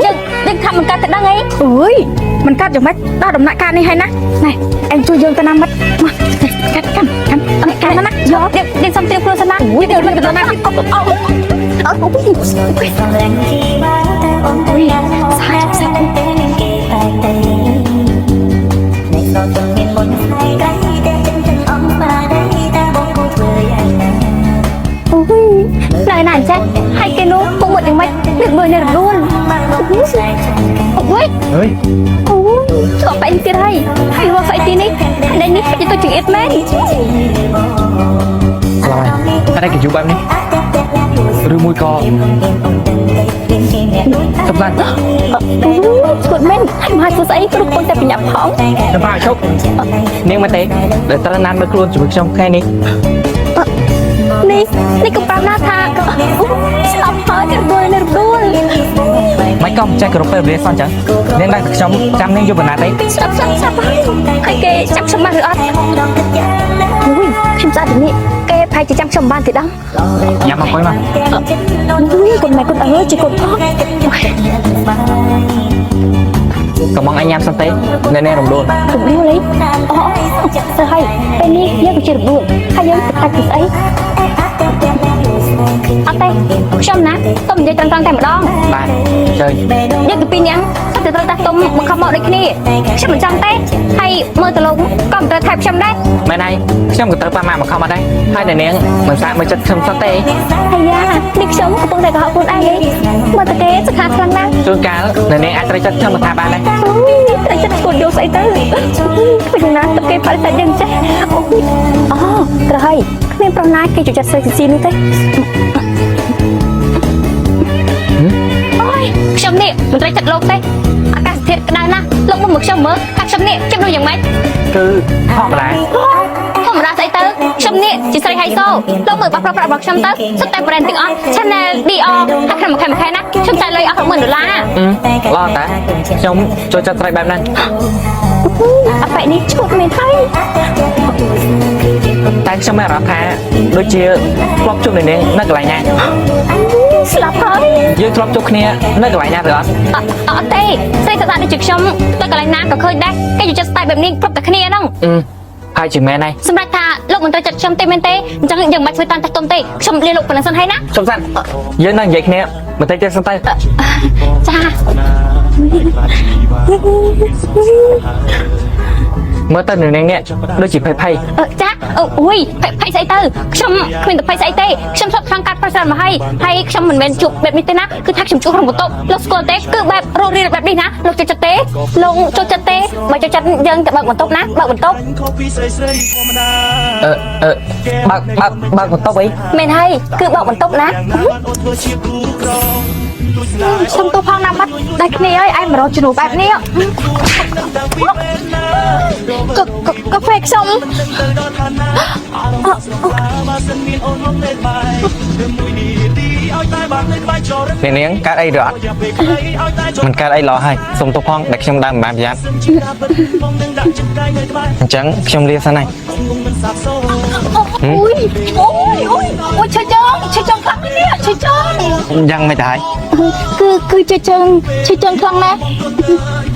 ยังทำมันกัดแต่ดังไงมันกัดอยู่ไหมได้ดมหน้าการนี่ให้นะnày anh chui dương ta nam mất cắt nó gió đi xong tiêu phương sana điều mình được mang này này chắc hai cái nút cũng một tiếng mấy được người này được luôn ui sợ phải đi đây hay qua phải đi đi đây ní cho tôi chuyện ít mấy rồi ở đây kìa chú bạn đi rư môi co tập lan chuột men hai số giấy có được con tay bị nhập hỏng tập ba chốc nên mà té để ta nan được luôn chụp trong khe níนี่ก็ปราบหน้าทางชอบเพ้อจังเลยนะด้วย mấy công chơi cờ rốt về son chẳng nên đang trong trăm nên vô bữa nào đấy ชับให้แกจับชมบ้านหรืออัดอุ้ยทำใจแบบนี้แกใครจะจับชมบ้านติดดัง nhắm vào coi mà อุ้ยคนไหนคนจีคนพ่อ còn mong anh em sắp tới nên em đồng đồn ถูกรู้เลยอ๋อจะให้เป็นนี่เยอะกว่าเจ็ดด้วยให้เยอะกว่าตัดติดไอ้เอาเต้ชมนะต้มยำจังๆแต่มาดอง bạn chơi เยอะกว่าปีนี้ถ้าจะต้มต้มมันขโมยได้แค่นี้ชมเหมือนจังเต้ให้มือตะลงก็มันจะแทบชมได้ mấy nay xem cái tớ ba mà không ở đây hai này nén mình sang mình chất thơm sắp tới ไอ้ยาเด็กชมกับพวกเด็กเขาพูดไอ้เลยมือตะเกียจะขาดพลังนะ tôi cá này nén ai chất thơm một thà ba đây แต่ฉันกดโยใส่ตื้อเป็นนะตะเกียบไปแต่ยังใช่อ๋อกระไรเมียนประนายแกจุดจัดใส่ซีนี่เต้โอ้ยชมนี่มันได้จัดโลกเต้อากาศเทียดก็ได้นะโลกมันหมึกชมเมื่อหักชมนี่ชมดูอย่างไร cứ họp lại ผมราใส่ตื้อชมนี่จิตใส่ไฮโซโลกมือปักปักปักชมตื้อสุดแต่แบรนด์ติ๊กออนชาแนลดีออหักใครนะชมใจเลยเอาของ$10,000 lo ta trong cho chất tay bạn này เอาไปนี่ชุดไม่ไทย tay trong mẹรับแพ้โดยเชียร์ครอบจุดnàyนักไหลnha สลับเฮ้ย ยืดครอบจุดนี้นักไหลnha được เต้ใส่กระดาษในจุดชมตัวกระไรน้ำก็เคยได้แกอยู่จะสไตล์แบบนี้ครบแต่คะแนนน้อง hai chữ mẹ này สำหรับตาโลกมันจะจัดชมเต้เมนเต้จังอย่างมาช่วยตันตัดต้มเต้ชมเรียนลูกพลังสันให้นะ trong sânยืนนั่งdịch nè mình tay trên sân tay จ้า เมื่อตอนหนึ่งเนี่ยโดยจีบไพ่ จ้าอุ้ยไพ่ใส่ตื้อชมคือแต่ไพ่ใส่เต้ชมชอบทางการประสานมาให้ชมเหมือนเป็นจุกแบบนี้เต้นะคือทักชมจุกของบุตรเราสกอเต้คือแบบโรงเรียนแบบนี้นะเราจะจัดเต้ลงจะเต้มาจะจัดยังแต่บางบนโต๊ะนะบางบนโต๊ะ บางคนตบไว้ เมนให้คือบางบนโต๊ะนะชมตัวพองน้ำมัดได้แค่นี้ไอ้มาเราจะหนูแบบนี้ก็เฟกชม เนี่ยเนี้ยการไอ้เดือดมันการไอ้รอให้ส่งตัวพองเด็กชมดำแบบยัดจังชมเรียนซะไหน อุ้ยใช่จังครั้งนี้เนี่ยใช่จัง ยังไม่ได้ คือใช่จังครั้งนะ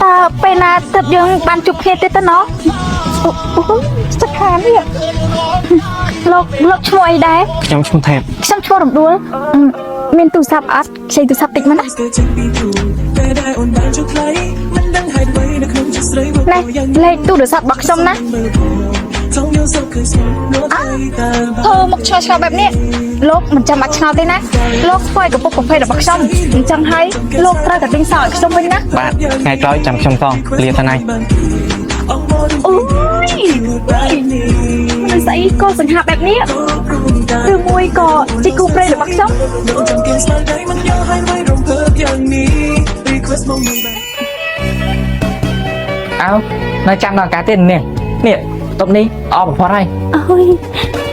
ตาไปนาตัดยังบานจุบเคเตตเนาะสักครั้งเนี่ยลกช่วยได้ ชมแทบ ช่างช่วยรำด้วยเมนตูซับอัดใช้ตูซับติดมันนะnày lấy tu được sập bạc xongนะmột tròแบบนี้โลกมันจะมาชอบเลยนะโลกไฟกับพวกกาแฟดอกบักซ่อมมันจังให้โลกตรากับดินสอซ่อมไปนะ bạn ngày tối chăm chăm con lia thân này โอ้ยมันใส่ก็สัญหาแบบนี้คือมวยก็จิกูเปรย์ดอกบักซ่อม áo nói chăm là cá tiền nèตบนี้ออกพอไร เอ้ย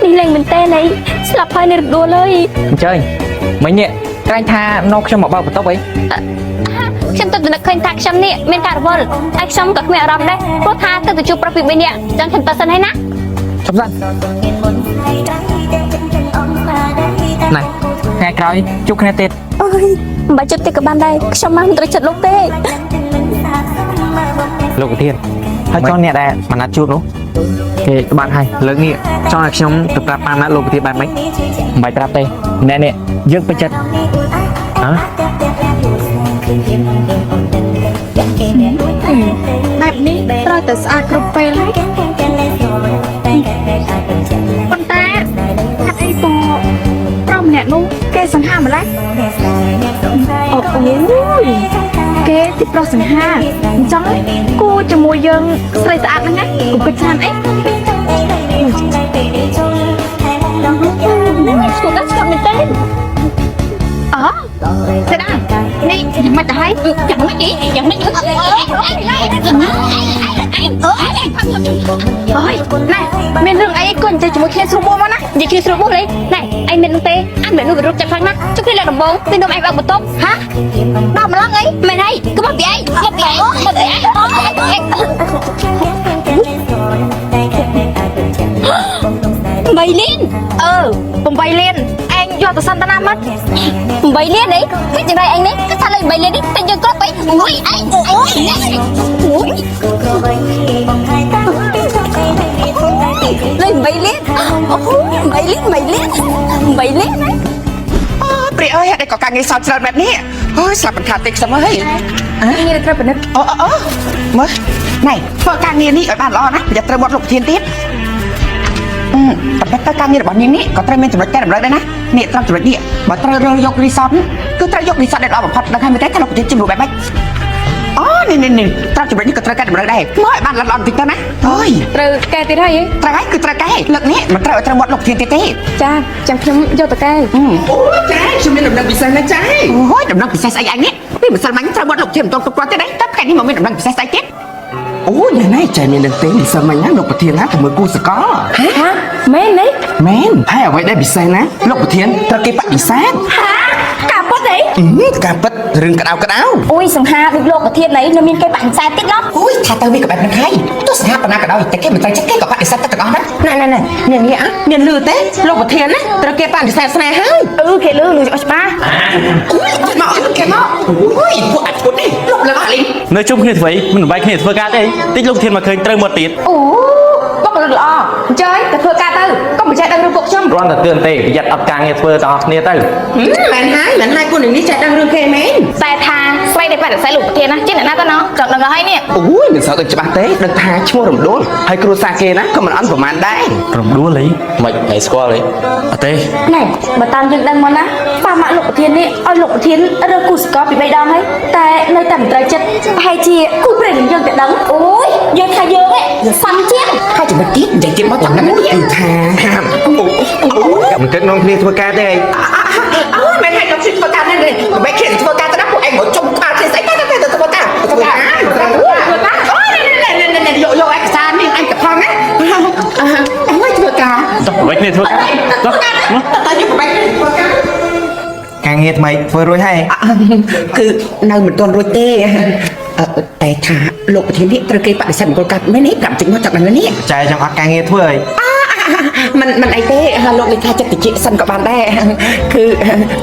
นี่แรงเป็นเต้เลยสลับไฟในรัวเลย chơi mấy nhẹ các anh tha nóc cho một bao của tóc ấy ฉันตื่นแต่เคยทักฉันนี่เมนการวอลไอฉันกับเมียรำได้เพราะท่าตื่นแต่จูประฟิบเนี่ยจังฉันตัดสินให้นะ chấm dần này nghe cõi chúc nghe tết เอ้ย bà chụp thì các bạn đây trong mang tôi chật lúc tê លោកប្រធានហើយចង់អ្នកដែលមិនណាត់ជួបនោះគេបានហើយលើកនេះចង់ឲ្យខ្ញុំទៅប្រាប់ប៉ាណាលោកប្រធានបានមិនបាច់ប្រាប់ទេអ្នកនេះយើងពេញចិត្តហ៎ បែបនេះត្រូវតែស្អាតគ្រប់ពេលហើយប៉ុន្តែហាត់អីក៏ប្រុសម្នាក់នោះគេសង្ហាម្ល៉េះអូយគេទីប្រុសសង្ហាអញ្ចឹងគូជាមួយយើងស្រីស្អាតហ្នឹងណាកុំគិតច្រើនអី Cô gắt chọn mình tên សេដានេះយ៉ាងម៉េចទៅហើយយ៉ាងម៉េចនេះយ៉ាងម៉េចអូយណែមានរឿងអីគួរតែជាមួយគ្នាស្រួលមកណា Vậy kia sửa bút đi Này anh bên tê Anh bên nuôi rút chặt phăng mắt Chút khi là đồng bông Bên đông anh bạc một tốt hả đâu mà lắm ấy Mày đây Cứ bắt bị anh Bắt bị anh Bắt bị anh Bày liên cùng bay lên anh do từ Santana mất Bày liên đấy Cái chuyện này anh đấy Cái sao lại bày liên đi Tên dân có bày Ui anh Ui Lên bày liên Bày liên Bày liên Bày liên ព្រាអើយđây cóការងារសោកច្រើនបែបនេះអើយស្លាប់មិនខាតទេខ្ញុំអើយ នេះត្រូវពិនិត្យ អូមើលណែធ្វើការងារនេះឲ្យបានល្អណាស់อย่าត្រូវបត់លោកប្រធានទៀតតែបែបទៅការងាររបស់នាងនេះក៏ត្រូវមានចំណុចតែតម្រូវដែរណានេះត្រង់ចំណុចនេះបើត្រូវរើយករីសតគឺត្រូវយករីសតដែលល្អបំផុតដឹងហើយមែនទេថាលោកប្រធានជំនួសបែបម៉េចអូនេះត្រង់ចំណុចនេះក៏ត្រូវកែតម្រូវដែរមកឲ្យបានល្អបន្តិចទៅណាអើយ ត្រូវកែទៀតហើយ ត្រូវហើយគឺត្រូវកែលើកនេះមិនត្រូវឲ្យត្រូវបត់លោកប្រធានទៀតទេ ចាចាំខ្ញុំយកទៅកែ អូចាខ្ញុំមានដំណឹងពិសេសណាស់ចាអូយដំណឹងពិសេសស្អីឯងនេះពីម្សិលមិញត្រូវបត់លោកជាមិនតន់គ្រប់គ្រាន់ទេដែរតែថ្ងៃនេះមកមានដំណឹងពិសេសស្អីទៀតអូយណែចៃមាននឹងទេម្សិលមិញណាលោកប្រធានណាទៅមើលគូសកល ហ៎មែនទេ មែនហើយអ្វីដែលពិសេសណាលោកប្រធានត្រូវគេបដិសេធ កាប៉ុតអី ការពិតរឿងក្តៅ Ui sừng ha Được lộn của thiên đấy Nó miên cây bản sai tiết lắm អូយថាទៅវាក៏បែបនឹងហើយទស្សនៈបណ្ណាក៏ដោយតែគេមិនត្រូវចិត្តគេក៏បដិសេធទាំងអស់ណាណែនាងនេះមានលឺទេលោកប្រធានណាត្រូវគេបដិសេធស្នេហ៍ហើយ គេលឺច្បាស់ អូយមកអូយពួកអត់ពុតនេះលោកលើអស់លី នៅជុំគ្នាធ្វើអីមិនបាយគ្នាធ្វើការទេតិចលោកប្រធានមកឃើញត្រូវមកទៀត អូបុកលឺល្អអញ្ចឹងទៅធ្វើការទៅកុំបញ្ចេះដឹងរឿងពួកខ្ញុំ គ្រាន់តែទឿនទេប្រយ័ត្នអត់ការងារធ្វើទាំងអស់គ្នាទៅ មែនហើយពួកនេះចេះដឹងរឿងគេមែន តែថាស្រីដែលបាត់តែលោកប្រធានណាចេះអ្នកណាទៅណោះចង់ដឹងហើយនេះ អូយមិនសូវដឹងច្បាស់ទេដឹងថាឈ្មោះរំដួលហើយគ្រួសារគេណាក៏មិនអន់ប្រមាណដែរ រំដួលអីមិនឯងស្គាល់អីអត់ទេ ណែបើតាមយើងដឹងមកណាប៉ាម៉ាក់លោកប្រធាននេះឲ្យលោកប្រធានរើគូសកលពី3ដងហើយតែនៅតែមិនត្រូវចិត្តប្រហែលជាគូព្រេងយើងតែដឹងអូយយើងថាយើងសំជាង ហើយចំណុចទៀតនិយាយទៀតមកចាំណាគឺថាហាមមិនគិតនាំគ្នាធ្វើការទេអី អូយមែនហើយខ្ញុំជិះធ្វើការនេះមិនគេធ្វើការទៅណាពួកឯងមកជុំក្បាលគេស្អីទៅធ្វើការអូយយកឯកសារនេះអញទៅផងណាអើយធ្វើការ ចុះបែបគ្នាធ្វើការចុះ តែយកបែបធ្វើការ ការងារថ្មីធ្វើរួចហើយ គឺនៅមិនទាន់រួចទេតែថាលោកប្រធាននេះត្រូវគេបដិសេធមង្គលការមែនទេប្រាប់ជិះមកចាប់បាននេះ ចែចង់អត់ការងារធ្វើអី មិនអីទេលោកលេខាចិត្តតិចសិនក៏បានដែរគឺ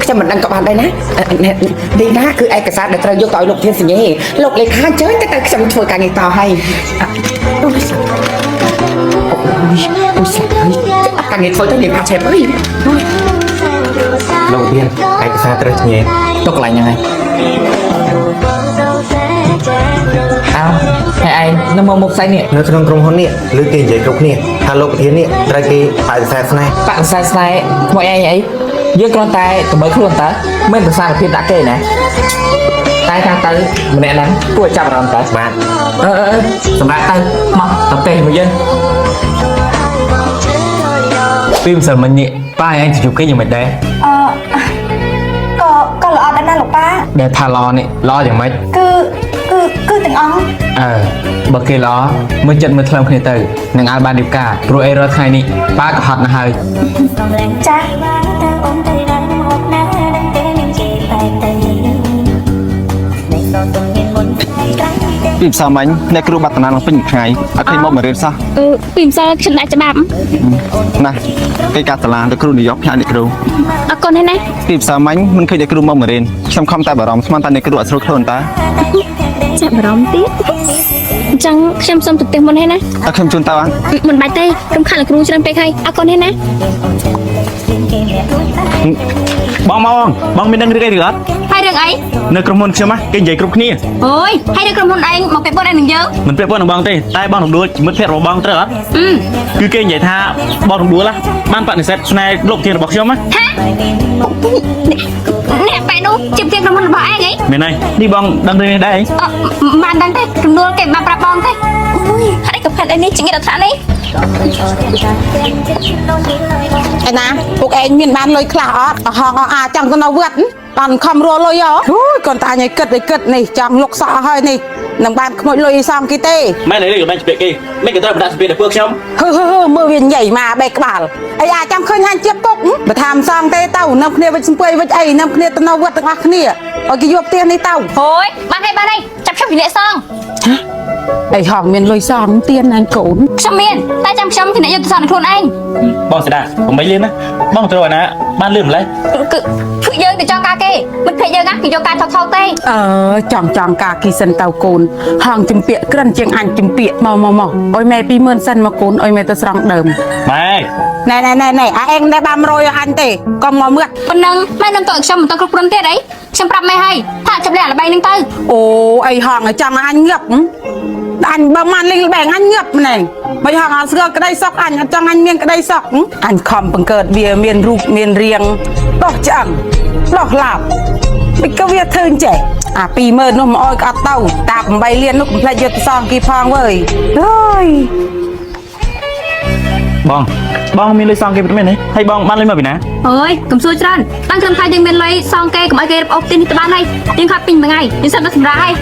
ខ្ញុំមិនដឹងក៏បានដែរណានេះណាគឺឯកសារដែលត្រូវយកទៅឲ្យលោកប្រធានសញ្ញេលោកលេខាអញ្ចឹងតែខ្ញុំធ្វើការងារតឲ្យអូយការងារធ្វើទៅនិយាយថាឆេបអើយ លោកប្រធានឯកសារត្រូវញ៉េទុកកន្លែងហ្នឹងហើយអើហើយឯងនៅមកផ្សេងនេះនៅក្នុងក្រុមហ៊ុននេះឬគេនិយាយគ្រប់គ្នាថាលោកប្រធាននេះត្រូវគេបដិសេធស្នេហ៍ បដិសេធស្នេហ៍មកឯងអីយើងគ្រាន់តែទៅមើលខ្លួនតើមិនប្រសាទភាពដាក់គេណាតែខាងទៅម្នាក់ហ្នឹងគួរចាប់អារម្មណ៍តើ បាទ សម្រាប់ទៅមកទៅពេលមកយើងពីម្សិលមិញនេះប៉ាឯងទៅជួបគេយ៉ាងម៉េចដែរ ក៏ល្អដែរណាលោកប៉ា ដែលថាល្អនេះល្អយ៉ាងម៉េច គឺទាំងអង្គ បើគេល្អមើលចិត្តមើលថ្លើមគ្នាទៅនឹងឲ្យបានរៀបការព្រោះអីរាល់ថ្ងៃនេះប៉ាក៏ហត់ណាស់ហើយ ចា Hãy subscribe cho kênh Ghiền Mì Gõ để không bỏ lỡ ពីផ្សារមាញ់អ្នកគ្រូបាត់តាណាពេញថ្ងៃអត់ឃើញមករៀនសោះ ពីម្សិលខ្ញុំដាក់ច្បាប់ ណាគេកាត់តាឡាអ្នកគ្រូនិយាយផ្នែកអ្នកគ្រូ អរគុណហើយណា ពីផ្សារមាញ់មិនឃើញអ្នកគ្រូមករៀនខ្ញុំខំតែបារម្ភស្មានតែអ្នកគ្រូអត់ស្រួលខ្លួនតា ចាប់អារម្មណ៍ទៀតអញ្ចឹងខ្ញុំសុំទៅផ្ទះមុនហើយណា តែខ្ញុំជូនតើអត់ មិនបាច់ទេខ្ញុំខានលោកគ្រូច្រើនពេកហើយអរគុណហើយណា បងមានដឹងរឿងអីឬអត់ ហើយរឿងអី នៅក្រុមហ៊ុនខ្ញុំគេនិយាយគ្រប់គ្នា អូយហើយនៅក្រុមហ៊ុនឯងមកពាក់ព័ន្ធឯងនឹងយើង មិនពាក់ព័ន្ធនឹងបងទេតែបងនឹងដួលមិត្តភក្តិរបស់បងត្រូវអត់គឺគេនិយាយថាបងនឹងដួលបានបដិសេធស្នេហ៍លោកធានរបស់ខ្ញុំណា ហាអ្នកបែរនោះជាផ្ទះក្រុមហ៊ុនរបស់ឯងហី មែនហើយនេះបងដឹងរឿងនេះដែរ បានដឹងទេរំដួលគេបានប្រាប់បងទេអូយហើយកំផែតឯនេះជាងអត់ថានេះ ឯណាពួកឯងមានបានលុយខ្លះអត់ហងអាចចង់ទៅនៅវត្តបានខំរលុយអូយកូនតាញឲ្យគិតនេះចង់លុកសក់ហើយនេះនឹងបានខ្មោចលុយឲ្យសំគេទេ មែនហើយក៏បានជពាក់គេមិនក៏ត្រូវបដាស្ពាកដល់ពួកខ្ញុំ មើលវាញ៉ៃមកបែកក្បាលអីអាចចាំឃើញហាញជាពុកបើថាមិនសំទេទៅនៅគ្នាវិចសំពើវិចអីនៅគ្នាទៅនៅវត្តទាំងអស់គ្នាឲ្យគេយកផ្ទះនេះទៅ អូយបានហើយចាប់ខ្ញុំពីអ្នកសង អីហងមានលុយសំទៀនណាកូន ខ្ញុំមានតែចាំខ្ញុំពីអ្នកយកទៅសងខ្លួនឯង បងស្ដាผมមិនលឿនណាបងត្រូវណាបានលឿនម្ល៉េះ គឺពួកយើងទៅចង់ការគេមិនភ័យយើងណាគេយកការថោទេ ចង់ការគីសិនទៅកូនហងជំពាកក្រិនជាងអញជំពាកមកអុយម៉ែ20000សិនមកកូនអុយម៉ែទៅស្រង់ដើម ម៉ែ ណែអាអេងដែលបាន100អញទេកុំមកមឿត ប៉ុណ្ណឹងម៉ែនឹងទៅខ្ញុំមិនទៅគ្រប់គ្រាន់ទៀតអីខ្ញុំប្រាប់ម៉ែហើយថាចាប់លាក់ល្បែងនឹងទៅ អូអីហងចង់អញងឹបអញបើមិនលេងល្បែងអញងឹបណែមិនហងអត់ស្គាល់ក្តីសុកអញអត់ចង់អញមានក្តីសុកអញខំបង្កើតវាមានរូបមានរាងដោះឆ្អឹងដោះឡាបមិនក៏វាធ្វើចេះអា20000នោះមកអោយក៏អត់ទៅតា8លាននោះកុំភ្លេចយកទៅសងគេផងវើយអើយ បងមានលុយសងគេមិនមែនទេហើយបងបានលុយមកពីណា អូយកុំសួរច្រើនតាំងត្រឹមថាយើងមានលុយសងគេកុំឲ្យគេរឹបអូសទីនេះទៅបានហើយយើងខាត់ពេញមួយថ្ងៃយើងសិតទៅសម្រាប់ហើយ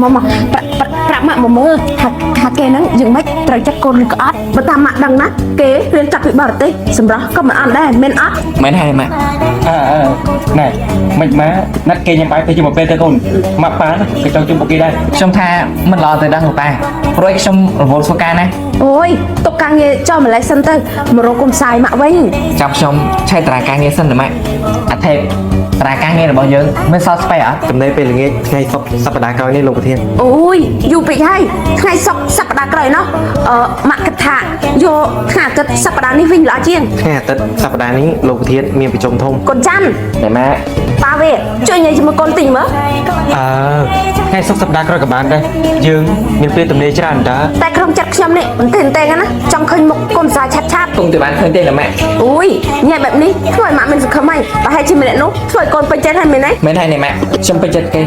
មកប្រាប់ម៉ាក់មកមើលថាគេហ្នឹងយើងមិនត្រូវចាត់កូនឬក៏អត់បើតាមម៉ាក់ដឹងណាគេរៀនចាប់ពីបរទេសសម្រាប់ក៏មិនអត់ដែរមែនអត់ មែនហើយម៉ាក់ ណែមិនម៉ាណាត់គេញ៉ាំបាយទៅជុំពេលទៅកូនម៉ាក់ប៉ាគេចង់ជុំពួកគេដែរ ខ្ញុំថាមិនល្អទៅដឹងលោកប៉ាព្រោះខ្ញុំរវល់ធ្វើការណា អូយទុកការងារចោលម្លេះសិនទៅមករកគុំសាយម៉ាក់វិញ ចាំខ្ញុំឆែកតារាការងារសិនណាម៉ាក់អាថេបតារាការងាររបស់យើងមិនសល់ស្ពៃអត់ ចំណេះពេលល្ងាចថ្ងៃសុក្រសប្តាហ៍ក្រោយនេះលោកប្រធាន អូយយូរពេកហើយថ្ងៃសុក្រសប្តាហ៍ក្រោយនោះម៉ាក់គិតថាយកថ្ងៃអាទិត្យសប្តាហ៍នេះវិញល្អជាង ថ្ងៃអាទិត្យសប្តាហ៍នេះលោកប្រធានមានប្រជុំធំ កូនចាំ តែម៉ាក់ ប៉ាវាជួយញ៉ៃជាមួយកូនតិចមើល ថ្ងៃសុក្រសប្តាហ៍ក្រោយក៏បានដែរយើងមានពេលទំនេរច្រើនតើ តែក្នុងចិត្តខ្ញុំនេះមិនទេណាចង់ឃើញមុខកូនសាយឆាប់ គង់តែបានឃើញទេណាម៉ាក់ អូយញ៉ៃបែបនេះធ្វើឲ្យម៉ាក់មានសង្ឃឹមហើយប្រហែលជាម្នាក់នោះធ្វើឲ្យកូនពេញចិត្តហើយមែនទេ មែនហើយណាម៉ាក់ខ្ញុំពេញចិត្តគេ